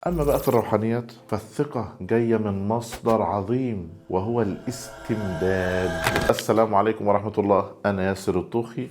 أما بقى في الروحانيات فالثقة جاية من مصدر عظيم وهو الاستمداد. السلام عليكم ورحمة الله، أنا ياسر الطوخي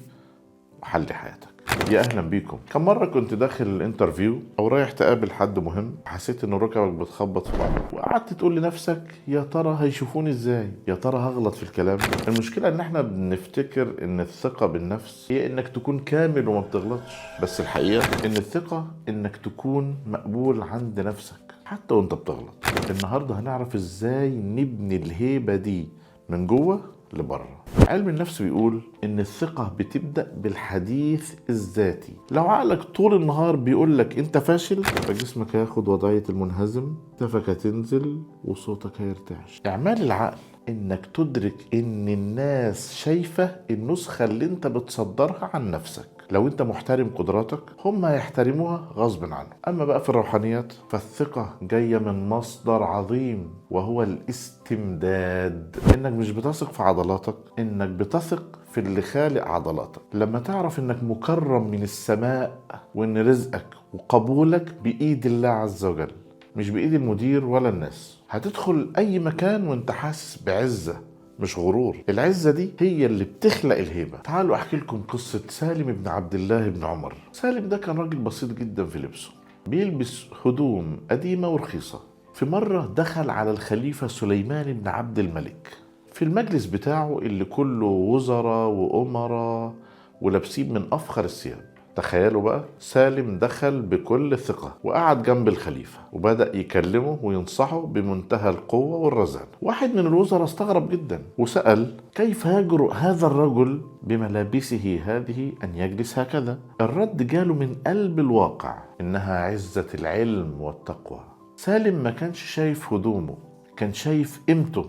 وحل حياتك. يا أهلا بيكم. كم مرة كنت داخل الانترفيو أو رايح تقابل حد مهم، حسيت إن ركبك بتخبط في بعض وقعدت تقول لنفسك يا ترى هيشوفوني إزاي؟ يا ترى هغلط في الكلام؟ المشكلة إن إحنا بنفتكر إن الثقة بالنفس هي إنك تكون كامل وما بتغلطش، بس الحقيقة إن الثقة إنك تكون مقبول عند نفسك حتى وإنت بتغلط. النهاردة هنعرف إزاي نبني الهيبة دي من جوه لبره. علم النفس بيقول ان الثقة بتبدأ بالحديث الذاتي. لو عقلك طول النهار بيقول لك انت فاشل، فجسمك هياخد وضعية المنهزم، كتفك هتنزل وصوتك هيرتعش. اعمال العقل انك تدرك ان الناس شايفة النسخة اللي انت بتصدرها عن نفسك. لو انت محترم قدراتك هم هيحترموها غصب عنهم. اما بقى في الروحانيات فالثقة جاية من مصدر عظيم وهو الاستمداد. انك مش بتثق في عضلاتك، انك بتثق في اللي خالق عضلاتك. لما تعرف انك مكرم من السماء وان رزقك وقبولك بايد الله عز وجل مش بايد المدير ولا الناس، هتدخل اي مكان وانت حاسس بعزة مش غرور. العزة دي هي اللي بتخلق الهيبة. تعالوا احكي لكم قصة سالم بن عبد الله بن عمر. سالم ده كان راجل بسيط جدا في لبسه، بيلبس هدوم قديمة ورخيصة. في مرة دخل على الخليفة سليمان بن عبد الملك في المجلس بتاعه اللي كله وزراء وأمراء ولابسين من أفخر الثياب. تخيلوا بقى، سالم دخل بكل ثقة وقعد جنب الخليفة وبدأ يكلمه وينصحه بمنتهى القوة والرزانة. واحد من الوزراء استغرب جدا وسأل كيف يجرؤ هذا الرجل بملابسه هذه أن يجلس هكذا؟ الرد جاله من قلب الواقع، إنها عزة العلم والتقوى. سالم ما كانش شايف هدومه، كان شايف قيمته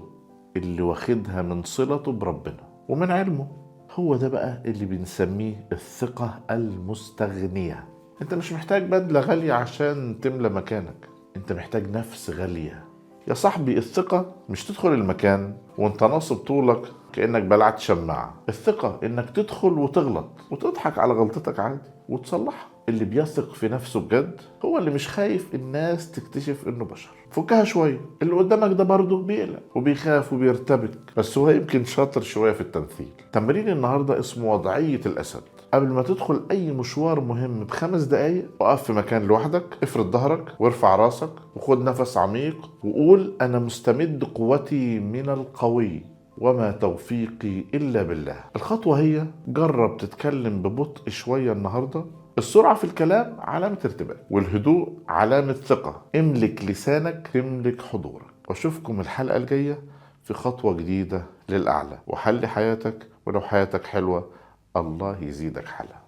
اللي واخدها من صلته بربنا ومن علمه. هو ده بقى اللي بنسميه الثقة المستغنية. انت مش محتاج بدلة غالية عشان تملى مكانك، انت محتاج نفس غالية. يا صاحبي، الثقة مش تدخل المكان وانت ناصب طولك كأنك بلعت شماعة. الثقة انك تدخل وتغلط وتضحك على غلطتك عادي وتصلحها. اللي بيثق في نفسه بجد هو اللي مش خايف الناس تكتشف انه بشر. فكها شوية، اللي قدامك ده برضه بيقلق وبيخاف وبيرتبك، بس هو يمكن شاطر شوية في التمثيل. تمرين النهاردة اسمه وضعية الأسد. قبل ما تدخل أي مشوار مهم ب5 دقايق وقف في مكان لوحدك، افرد ظهرك وارفع راسك وخد نفس عميق وقول أنا مستمد قوتي من القوي وما توفيقي إلا بالله. الخطوة هي جرب تتكلم ببطء شوية النهاردة. السرعة في الكلام علامة ارتباك، والهدوء علامة ثقة. املك لسانك تملك حضورك. واشوفكم الحلقة الجاية في خطوة جديدة للأعلى وحل حياتك. ولو حياتك حلوة الله يزيدك حلا.